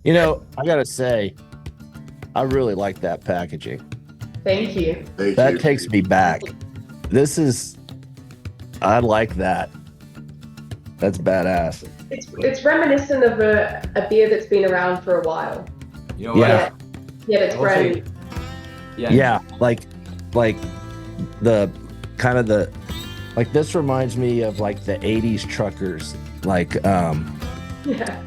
I gotta say, I really like that packaging. Thank you. That takes me back. I like that. That's badass. It's reminiscent of a beer that's been around for a while. You know what? Yeah. Yeah, it's brand new. Yeah, like the kind of the like this reminds me of like the 80s truckers. Like Yeah.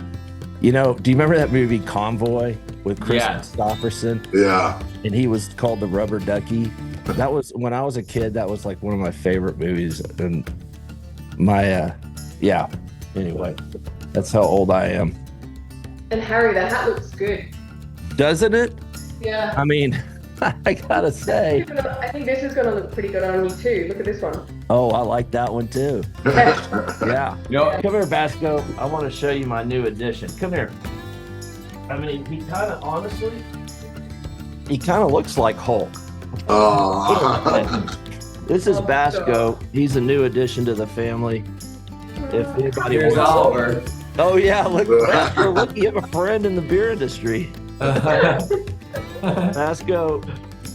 do you remember that movie Convoy with Chris Christopherson? Yeah. And he was called the Rubber Ducky. That was when I was a kid, that was like one of my favorite movies. And anyway, that's how old I am. And Harry, the hat looks good. Doesn't it? Yeah. I mean, I gotta say. I think this is gonna look pretty good on you too. Look at this one. Oh, I like that one too. Yeah. Come here, Basco. I want to show you my new addition. Come here. I mean, he kind of looks like Hulk. Oh. This is Basco. He's a new addition to the family. If anybody Here's wants Oliver. Oh yeah, look, you have a friend in the beer industry. Basco,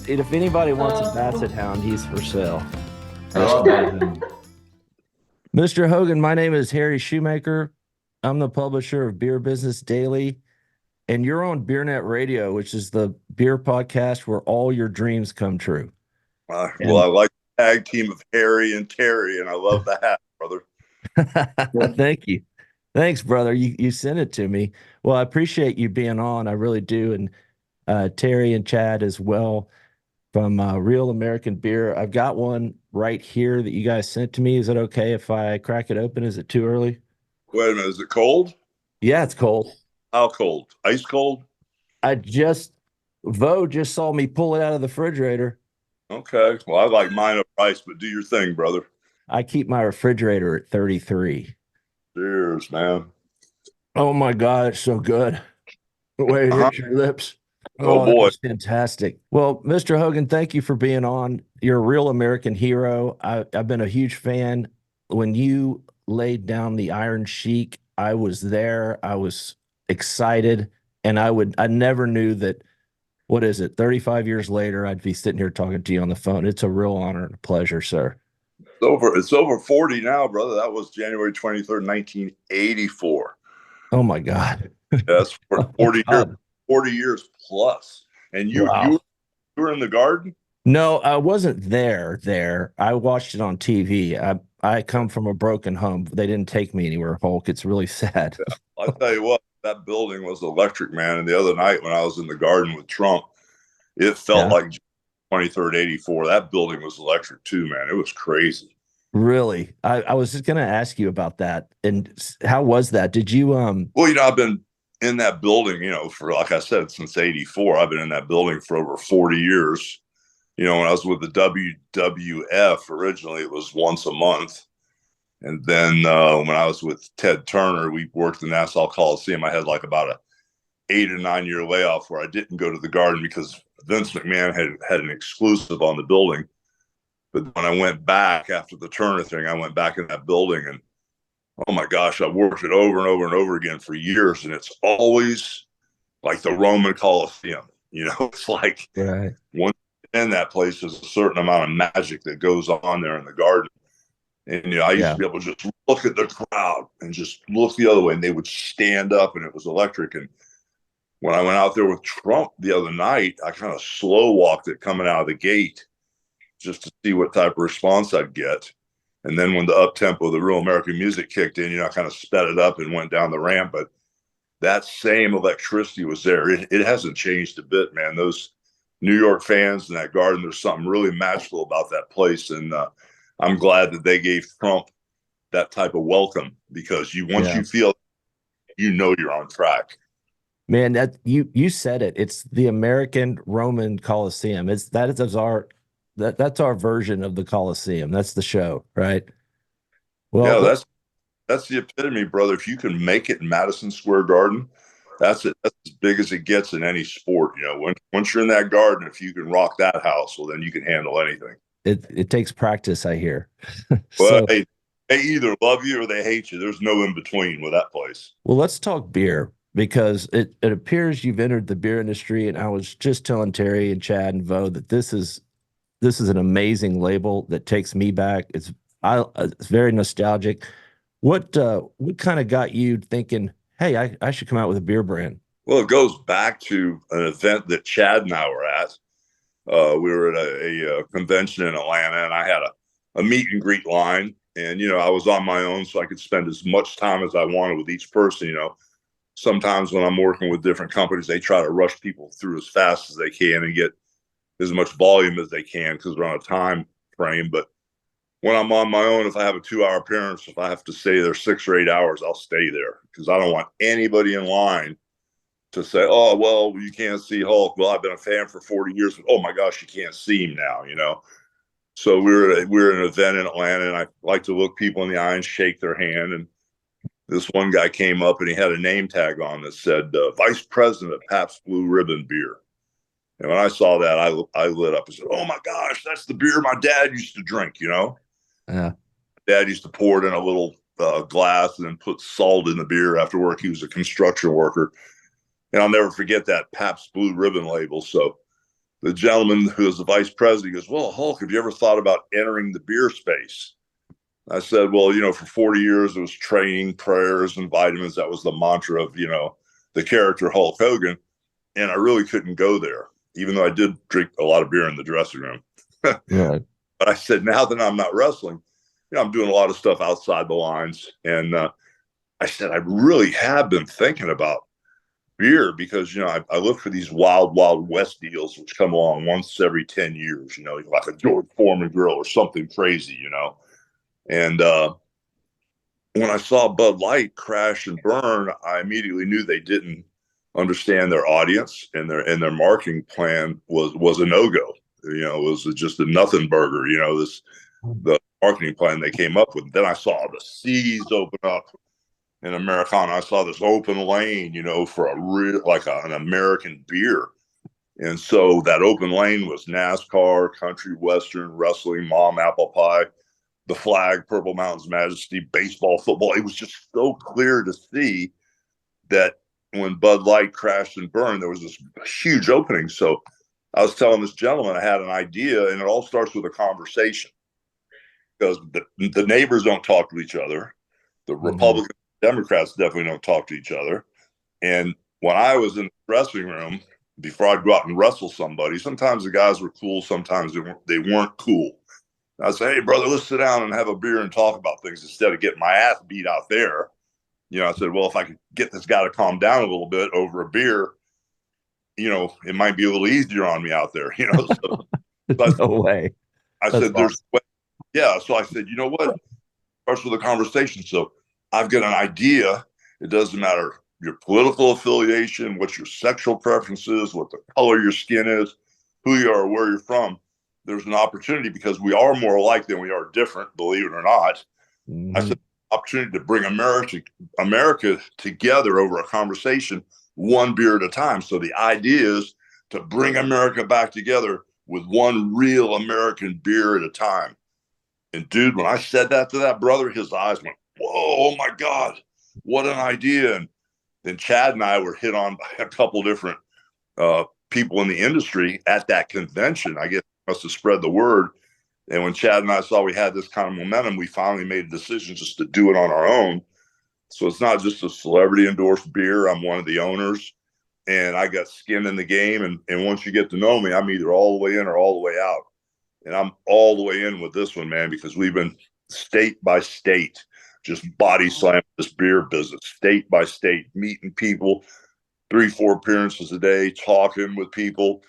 if anybody wants a basset hound, he's for sale. Mr. Hogan, my name is Harry Schuhmacher. I'm the publisher of Beer Business Daily, and you're on BeerNet Radio, which is the beer podcast where all your dreams come true. Well, I like the tag team of Harry and Terri, and I love the hat, brother. Thank you. Thanks, brother. You sent it to me. Well, I appreciate you being on. I really do. And Terri and Chad as well from Real American Beer. I've got one right here that you guys sent to me. Is it okay if I crack it open? Is it too early? Wait a minute. Is it cold? Yeah, it's cold. How cold? Ice cold? Vo just saw me pull it out of the refrigerator. Okay. Well, I like mine up ice, but do your thing, brother. I keep my refrigerator at 33. Cheers, man. Oh my God, it's so good. Wait, it hits your lips. Oh boy. That's fantastic. Well, Mr. Hogan, thank you for being on. You're a real American hero. I've been a huge fan. When you laid down the Iron Sheik, I was there. I was excited. And I never knew that, 35 years later, I'd be sitting here talking to you on the phone. It's a real honor and a pleasure, sir. It's over 40 now, brother. That was January 23rd, 1984. Oh my God. Yes, for 40 years plus. And you were in the garden? No, I wasn't there. I watched it on TV. I come from a broken home. They didn't take me anywhere, Hulk. It's really sad. Yeah, I'll tell you what, that building was electric, man. And the other night when I was in the garden with Trump, it felt like 23rd, 84. That building was electric too, man. It was crazy. Really? I was just going to ask you about that. And how was that? Did you Well, I've been in that building, for, like I said, since 84. I've been in that building for over 40 years. When I was with the WWF, originally it was once a month. And then when I was with Ted Turner, we worked the Nassau Coliseum. I had like about a 8 or 9 year layoff where I didn't go to the garden because Vince McMahon had an exclusive on the building. But when I went back after the Turner thing, I went back in that building and, oh my gosh, I worked it over and over and over again for years. And it's always like the Roman Coliseum. It's like right. Once in that place, there's a certain amount of magic that goes on there in the garden. And, I used to be able to just look at the crowd and just look the other way and they would stand up and it was electric. And when I went out there with Trump the other night, I kind of slow walked it coming out of the gate just to see what type of response I'd get. And then when the up tempo, the Real American music kicked in, I kind of sped it up and went down the ramp. But that same electricity was there. It hasn't changed a bit, man. Those New York fans in that garden, there's something really magical about that place. And I'm glad that they gave Trump that type of welcome because once you feel, you're on track. Man, that you said it. It's the American Roman Coliseum. That's our version of the Coliseum. That's the show, right? Well, yeah, that's the epitome, brother. If you can make it in Madison Square Garden, that's it. That's as big as it gets in any sport. Once you're in that garden, if you can rock that house, well, then you can handle anything. It takes practice, I hear. Well, they either love you or they hate you. There's no in between with that place. Well, let's talk beer. because it appears you've entered the beer industry, and I was just telling Terry and Chad and Vo that this is an amazing label that takes me back. It's very nostalgic. What kind of got you thinking, hey, I should come out with a beer brand? Well, it goes back to an event that Chad and I were at. We were at a convention in Atlanta, and I had a meet and greet line. And, I was on my own, so I could spend as much time as I wanted with each person. Sometimes when I'm working with different companies, they try to rush people through as fast as they can and get as much volume as they can because we're on a time frame. But when I'm on my own, if I have a 2-hour appearance, if I have to stay there 6 or 8 hours, I'll stay there because I don't want anybody in line to say, oh, well, you can't see Hulk. Well, I've been a fan for 40 years. But, oh, my gosh, you can't see him now. So we were at an event in Atlanta, and I like to look people in the eye and shake their hand. And this one guy came up, and he had a name tag on that said, Vice President of Pabst Blue Ribbon Beer. And when I saw that, I lit up and said, oh, my gosh, that's the beer my dad used to drink, Yeah. Dad used to pour it in a little glass and then put salt in the beer after work. He was a construction worker. And I'll never forget that Pabst Blue Ribbon label. So the gentleman who was the vice president goes, well, Hulk, have you ever thought about entering the beer space? I said, well, for 40 years, it was training, prayers, and vitamins. That was the mantra of, the character Hulk Hogan. And I really couldn't go there, even though I did drink a lot of beer in the dressing room. Right. But I said, now that I'm not wrestling, I'm doing a lot of stuff outside the lines. And I said, I really have been thinking about beer because, I look for these wild, wild west deals, which come along once every 10 years, like a George Foreman grill or something crazy, And when I saw Bud Light crash and burn, I immediately knew they didn't understand their audience, and their marketing plan was a no-go. It was just a nothing burger, the marketing plan they came up with. Then I saw the seas open up in Americana. I saw this open lane, for a real, an American beer. And so that open lane was NASCAR, country, western, wrestling, mom, apple pie, the flag, Purple Mountain's Majesty, baseball, football. It was just so clear to see that when Bud Light crashed and burned, there was this huge opening. So I was telling this gentleman I had an idea, and it all starts with a conversation because the neighbors don't talk to each other. The Republicans, Democrats definitely don't talk to each other. And when I was in the dressing room, before I'd go out and wrestle somebody, sometimes the guys were cool, sometimes they weren't cool. I said, hey, brother, let's sit down and have a beer and talk about things instead of getting my ass beat out there. I said, well, if I could get this guy to calm down a little bit over a beer, it might be a little easier on me out there, So, no way. I said, there's, yeah. So I said, you know what? Starts with a conversation. So I've got an idea. It doesn't matter your political affiliation, what your sexual preference is, what the color of your skin is, who you are, where you're from. There's an opportunity because we are more alike than we are different, believe it or not. I said, opportunity to bring America together over a conversation, one beer at a time. So the idea is to bring America back together with one real American beer at a time. And dude, when I said that to that brother, his eyes went, whoa, oh my God, what an idea. And then Chad and I were hit on by a couple different people in the industry at that convention. I guess must have spread the word. And when Chad and I saw we had this kind of momentum, we finally made a decision just to do it on our own. So it's not just a celebrity endorsed beer. I'm one of the owners, and I got skin in the game. And once you get to know me, I'm either all the way in or all the way out. And I'm all the way in with this one, man, because we've been state by state, just body slamming this beer business, state by state, meeting people, 3-4 appearances a day, talking with people,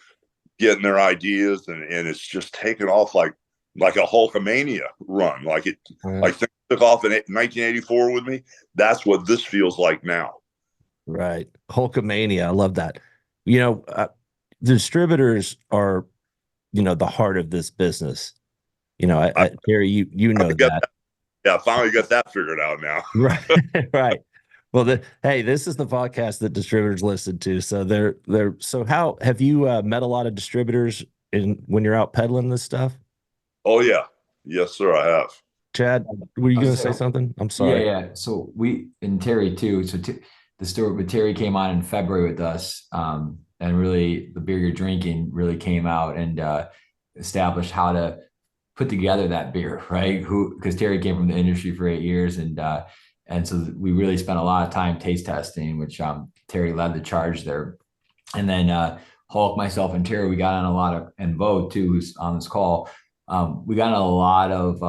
getting their ideas. And it's just taken off like a Hulkamania run, like things took off in 1984 with me. That's what this feels like now. Right. Hulkamania. I love that. Distributors are, the heart of this business. Terry, you know that. Yeah, finally got that figured out now. Right. Right. Well, hey, this is the podcast that distributors listen to. So so how have you met a lot of distributors when you're out peddling this stuff? Oh yeah. Yes, sir, I have. Chad, were you going to say something? I'm sorry. Yeah. So and Terry too. So the story with Terri came on in February with us, and really the beer you're drinking really came out and established how to put together that beer, right? Because Terri came from the industry for 8 years, and so we really spent a lot of time taste testing, which Terri led the charge there. And then Hulk, myself, and Terri, we got on a lot of, and Bo too, who's on this call. We got on a lot of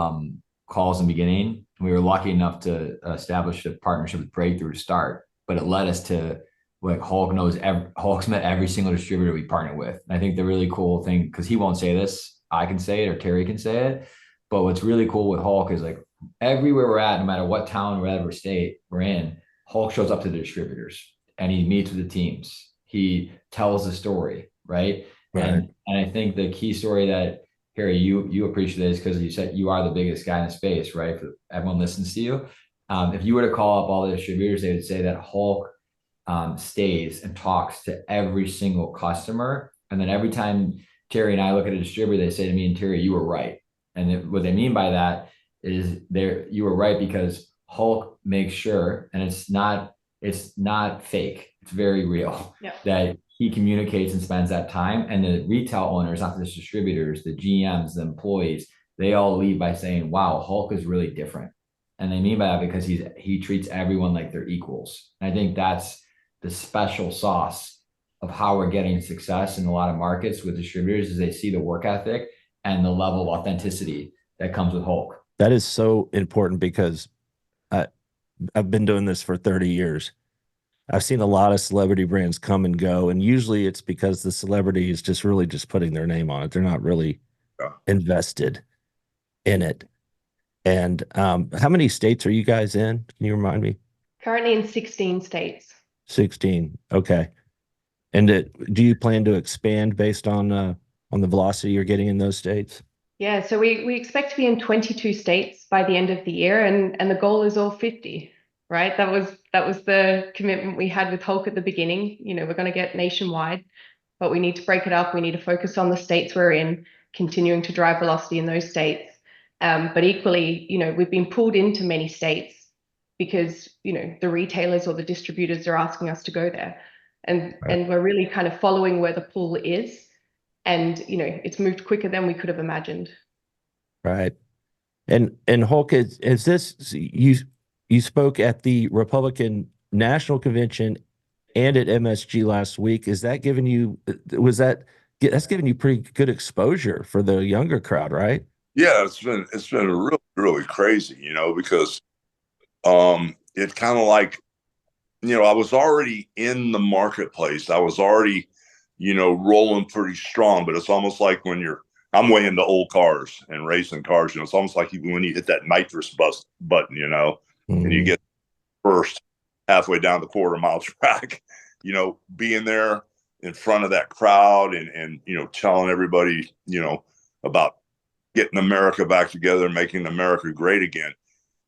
calls in the beginning. We were lucky enough to establish a partnership with Breakthrough to start, but it led us to like Hulk's met every single distributor we partnered with. And I think the really cool thing, because he won't say this, I can say it or Terri can say it, but what's really cool with Hulk is like everywhere we're at, no matter what town, whatever state we're in, Hulk shows up to the distributors and he meets with the teams. He tells the story, right? And I think the key story that Harry, you appreciate this because you said you are the biggest guy in the space, right? Everyone listens to you. If you were to call up all the distributors, they would say that Hulk stays and talks to every single customer. And then every time Terri and I look at a distributor, they say to me and Terri, you were right. And what they mean by that is you were right because Hulk makes sure, and it's not fake, it's very real, that he communicates and spends that time. And the retail owners, not just distributors, the GMs, the employees, they all leave by saying, wow, Hulk is really different. And they mean by that because he treats everyone like they're equals. And I think that's the special sauce of how we're getting success in a lot of markets with distributors is they see the work ethic and the level of authenticity that comes with Hulk. That is so important because I've been doing this for 30 years. I've seen a lot of celebrity brands come and go, and usually it's because the celebrity is just really just putting their name on it. They're not really invested in it. And how many states are you guys in? Can you remind me? Currently in 16 states. 16. Okay. And do you plan to expand based on the velocity you're getting in those states? Yeah, so we expect to be in 22 states by the end of the year, and the goal is all 50, right? That was the commitment we had with Hulk at the beginning. You know, we're going to get nationwide, but we need to break it up. We need to focus on the states we're in, continuing to drive velocity in those states. But equally, you know, we've been pulled into many states because, you know, the retailers or the distributors are asking us to go there. And we're really kind of following where the pull is. And, you know, it's moved quicker than we could have imagined. Right. And Hulk, is this, you spoke at the Republican National Convention and at MSG last week. Is that giving you, that's giving you pretty good exposure for the younger crowd, right? Yeah, it's been really, really crazy, you know, because it's kind of like, you know, I was already in the marketplace. I was already, you know, rolling pretty strong, but it's almost like I'm way into old cars and racing cars, you know, it's almost like when you hit that nitrous button, you know, and you get first halfway down the quarter-mile track, you know, being there in front of that crowd and, you know, telling everybody, you know, about getting America back together, making America great again.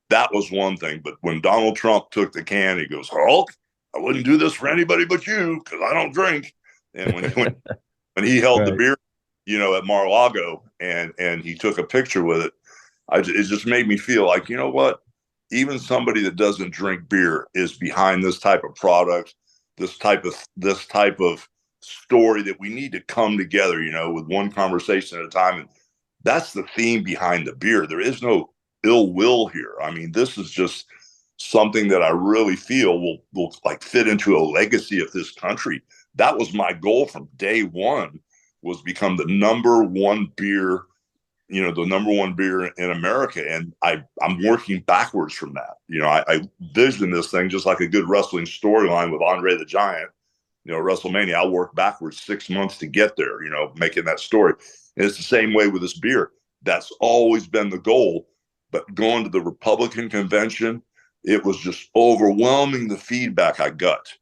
That was one thing. But when Donald Trump took the can, he goes, Hulk, I wouldn't do this for anybody but you because I don't drink. And when he held the beer, you know, at Mar-a-Lago and he took a picture with it, it just made me feel like, you know what? Even somebody that doesn't drink beer is behind this type of product, this type of story that we need to come together, you know, with one conversation at a time. And that's the theme behind the beer. There is no ill will here. I mean, this is just something that I really feel will like fit into a legacy of this country. That was my goal from day one, was become the number one beer, you know, the number one beer in America. And I'm working backwards from that. You know, I vision this thing just like a good wrestling storyline with Andre the Giant, you know, WrestleMania. I'll work backwards 6 months to get there, you know, making that story. And it's the same way with this beer. That's always been the goal. But going to the Republican convention, it was just overwhelming the feedback I got.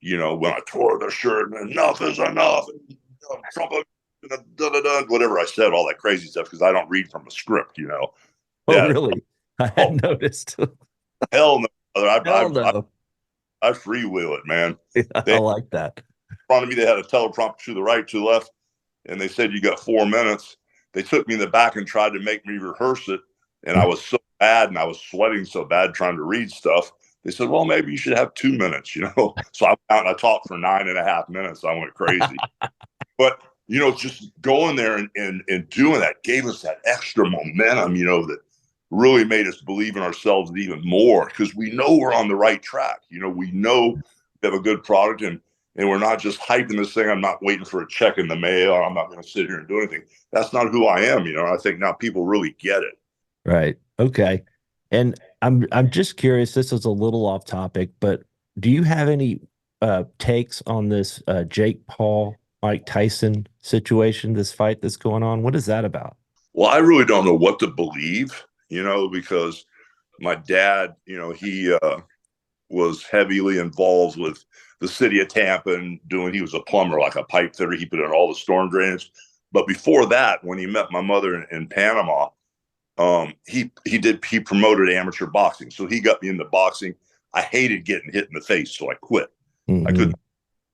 You know, when I tore the shirt, and enough is enough, and, you know, Trump, whatever I said, all that crazy stuff, because I don't read from a script, you know. Oh, really? I hadn't noticed. Hell no. Hell no. I freewheel it, man. I like that. In front of me, they had a teleprompter to the right, to the left, and they said, you got 4 minutes. They took me in the back and tried to make me rehearse it, and I was so bad, and I was sweating so bad trying to read stuff They said, well, maybe you should have 2 minutes, you know? So I went out and I talked for 9.5 minutes. I went crazy. But, you know, just going there and doing that gave us that extra momentum, you know, that really made us believe in ourselves even more, because we know we're on the right track. You know, we know we have a good product, and we're not just hyping this thing. I'm not waiting for a check in the mail. I'm not going to sit here and do anything. That's not who I am. You know, I think now people really get it. Right. Okay. And I'm just curious, this is a little off topic, but do you have any takes on this Jake Paul, Mike Tyson situation, this fight that's going on? What is that about? Well, I really don't know what to believe, you know, because my dad, you know, he was heavily involved with the city of Tampa and he was a plumber, like a pipe fitter. He put in all the storm drains. But before that, when he met my mother in Panama, he promoted amateur boxing. So he got me into boxing. I hated getting hit in the face, so I quit. I couldn't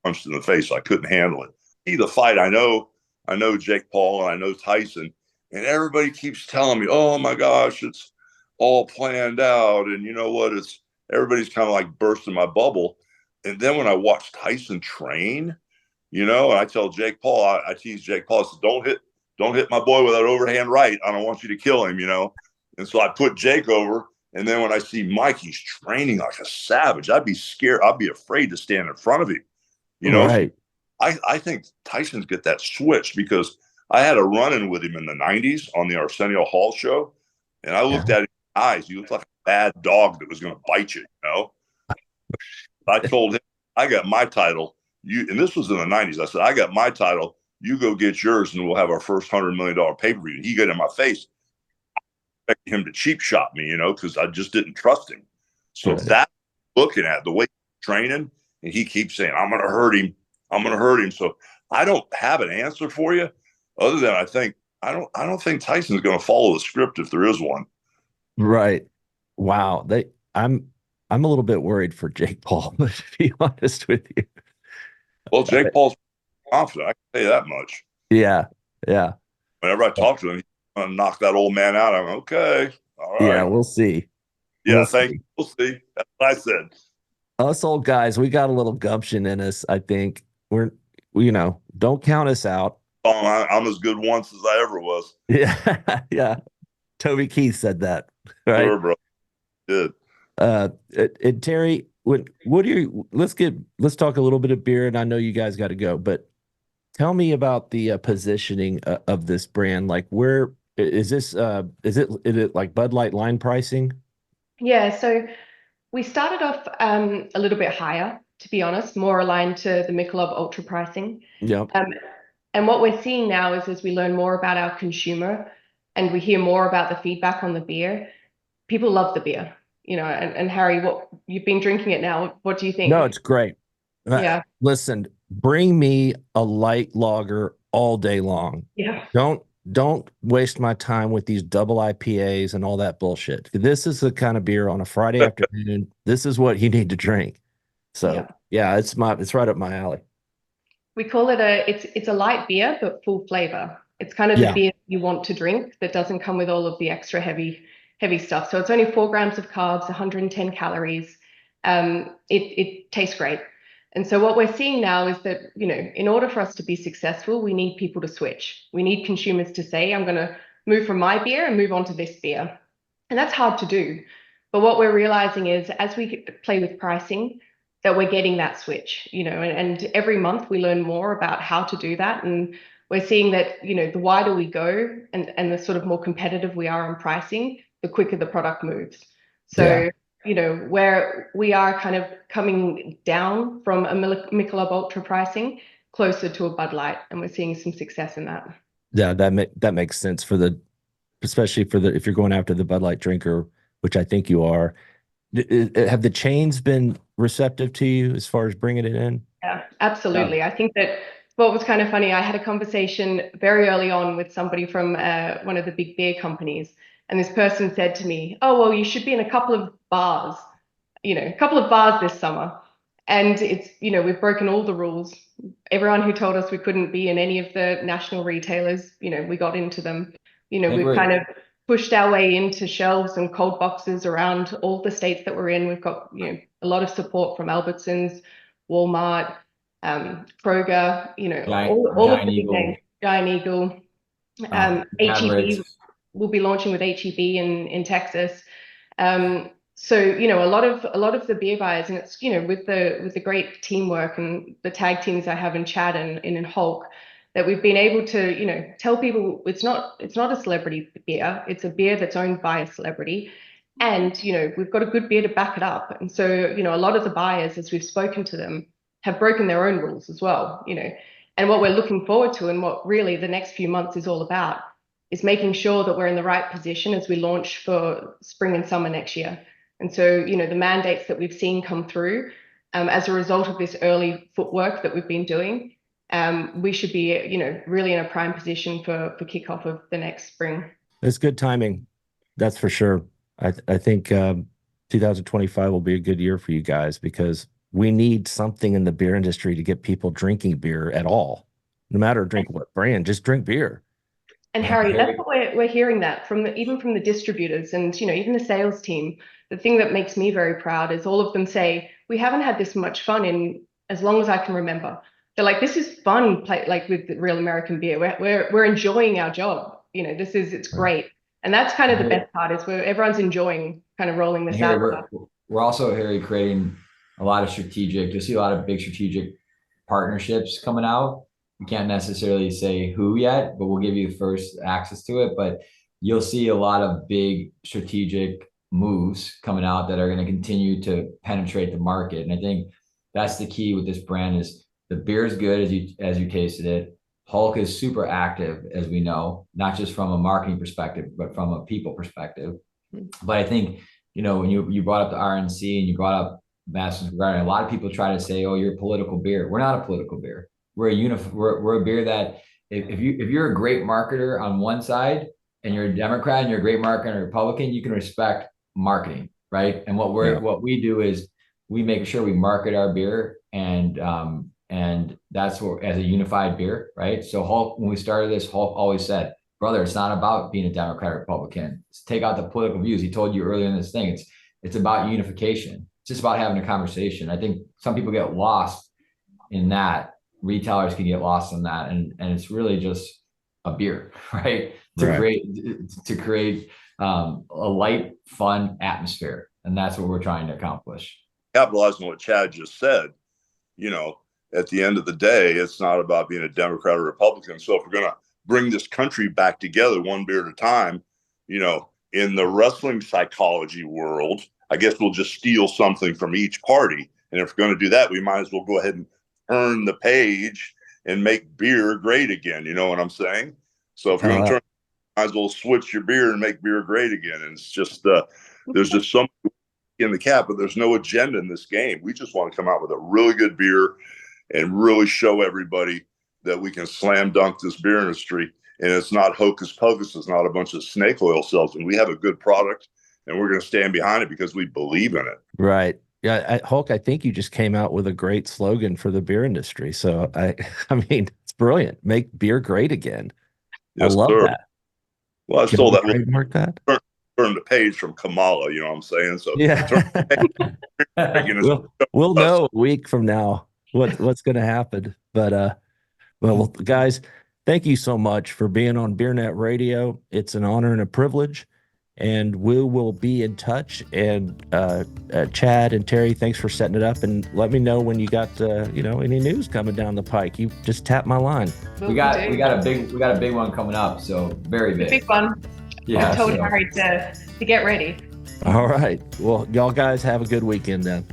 punch in the face. So I couldn't handle it. The fight, I know Jake Paul and I know Tyson, and everybody keeps telling me, oh my gosh, it's all planned out. And you know what? Everybody's kind of like bursting my bubble. And then when I watch Tyson train, you know, and I tell Jake Paul, I tease Jake Paul, I said, don't hit my boy with that overhand right. I don't want you to kill him, you know? And so I put Jake over. And then when I see Mike, he's training like a savage. I'd be scared. I'd be afraid to stand in front of him, you know? Right. I think Tyson's get that switch, because I had a run-in with him in the 90s on the Arsenio Hall show. And I looked at his eyes. He looked like a bad dog that was going to bite you, you know? I told him, I got my title. And this was in the 90s. I said, I got my title. You go get yours, and we'll have our first $100 million pay-per-view. And he got in my face. I expected him to cheap shot me, you know, because I just didn't trust him. So that looking at the way he's training, and he keeps saying, I'm going to hurt him. I'm going to hurt him. So I don't have an answer for you, other than I don't think Tyson's going to follow the script if there is one. Right. Wow. I'm a little bit worried for Jake Paul, to be honest with you. Well, Jake Paul's confident. I can tell you that much. Yeah. Yeah. Whenever I talk to him, he's going to knock that old man out. I'm okay. All right. Yeah. We'll see. Yeah. Thank you. We'll see. That's what I said. Us old guys, we got a little gumption in us. I think you know, don't count us out. Oh, I'm as good once as I ever was. Yeah. Yeah. Toby Keith said that. Right. Sure, bro. Good. And Terry, let's talk a little bit of beer, and I know you guys got to go, but tell me about the positioning of this brand. Like, where is this? Is it like Bud Light line pricing? Yeah, so we started off a little bit higher, to be honest, more aligned to the Michelob Ultra pricing. Yeah. And what we're seeing now is, as we learn more about our consumer and we hear more about the feedback on the beer, people love the beer, you know. And Harry, what you've been drinking it now, what do you think? No, it's great. Yeah. Listen, bring me a light lager all day long. Yeah. Don't waste my time with these double IPAs and all that bullshit. This is the kind of beer on a Friday afternoon. This is what you need to drink. So yeah, it's right up my alley. We call it it's a light beer, but full flavor. It's kind of the beer you want to drink that doesn't come with all of the extra heavy stuff. So it's only 4 grams of carbs, 110 calories. It tastes great. And so what we're seeing now is that, you know, in order for us to be successful, we need people to switch. We need consumers to say, I'm going to move from my beer and move on to this beer. And that's hard to do. But what we're realizing is, as we play with pricing, that we're getting that switch, you know, and every month we learn more about how to do that. And we're seeing that, you know, the wider we go and the sort of more competitive we are on pricing, the quicker the product moves. So, you know, where we are kind of coming down from a Michelob Ultra pricing closer to a Bud Light, and we're seeing some success in that. Yeah, that makes sense especially if you're going after the Bud Light drinker, which I think you are. Have the chains been receptive to you as far as bringing it in? Yeah, absolutely. I think that what was kind of funny, I had a conversation very early on with somebody from one of the big beer companies, and this person said to me, oh, well, you should be in a couple of bars, you know, a couple of bars this summer. And it's, you know, we've broken all the rules. Everyone who told us we couldn't be in any of the national retailers, you know, we got into them. You know, we've kind of pushed our way into shelves and cold boxes around all the states that we're in. We've got, you know, a lot of support from Albertsons, Walmart, Kroger, you know, all of the big names, Giant Eagle, HEB. We'll be launching with HEB in Texas. So, you know, a lot of the beer buyers, and it's, you know, with the great teamwork and the tag teams I have in Chad and in Hulk, that we've been able to, you know, tell people it's not a celebrity beer. It's a beer that's owned by a celebrity. And, you know, we've got a good beer to back it up. And so, you know, a lot of the buyers, as we've spoken to them, have broken their own rules as well, you know. And what we're looking forward to, and what really the next few months is all about, is making sure that we're in the right position as we launch for spring and summer next year. And so, you know, the mandates that we've seen come through as a result of this early footwork that we've been doing, we should be, you know, really in a prime position for kickoff of the next spring. It's good timing. That's for sure. I think 2025 will be a good year for you guys, because we need something in the beer industry to get people drinking beer at all. No matter drink what brand, just drink beer. And Harry, that's what we're hearing that from even from the distributors and, you know, even the sales team. The thing that makes me very proud is all of them say, we haven't had this much fun in as long as I can remember. They're like, this is fun, like with real American beer. We're enjoying our job. You know, it's great. And that's kind of the best part, is where everyone's enjoying kind of rolling this out. We're also, Harry, creating a lot of you'll see a lot of big strategic partnerships coming out. We can't necessarily say who yet, but we'll give you first access to it. But you'll see a lot of big strategic moves coming out that are going to continue to penetrate the market. And I think that's the key with this brand, is the beer is good as you tasted it. Hulk is super active, as we know, not just from a marketing perspective, but from a people perspective. But I think, you know, when you brought up the RNC and you brought up Madison Square Garden, a lot of people try to say, oh, you're a political beer. We're not a political beer. We're a beer that if you're a great marketer on one side and you're a Democrat and you're a great marketer and a Republican, you can respect marketing, right? And what we do is we make sure we market our beer, and that's what, as a unified beer, right? So Hulk, when we started this, Hulk always said, brother, it's not about being a Democrat or Republican. Take out the political views. He told you earlier in this thing, it's about unification. It's just about having a conversation. I think some people get lost in that. Retailers can get lost in that, and it's really just a beer, right? To create a light, fun atmosphere, and that's what we're trying to accomplish. Capitalizing on what Chad just said, you know, at the end of the day, it's not about being a Democrat or Republican. So if we're going to bring this country back together one beer at a time, you know, in the wrestling psychology world, I guess we'll just steal something from each party. And if we're going to do that, we might as well go ahead and turn the page and make beer great again. You know what I'm saying? So if you're going to turn, might as well switch your beer and make beer great again. And it's just, there's just something in the cap, but there's no agenda in this game. We just want to come out with a really good beer and really show everybody that we can slam dunk this beer industry. And it's not hocus pocus. It's not a bunch of snake oil salesmen. We have a good product, and we're going to stand behind it because we believe in it. Right. Yeah, Hulk, I think you just came out with a great slogan for the beer industry. So I mean, it's brilliant. Make beer great again. Yes, I love that. Well, I stole that. Trademark that. Turn the page from Kamala. You know what I'm saying? So yeah, we'll know a week from now what's going to happen. But well, guys, thank you so much for being on BeerNet Radio. It's an honor and a privilege. And we will be in touch. And Chad and Terri, thanks for setting it up. And let me know when you got any news coming down the pike. You just tap my line. We got a big one coming up. So very big. Big one. Yeah. I told Harry to get ready. All right. Well, y'all guys have a good weekend then.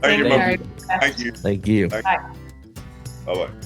Thank you. Harry. Thank you. Thank you. Bye. Bye-bye.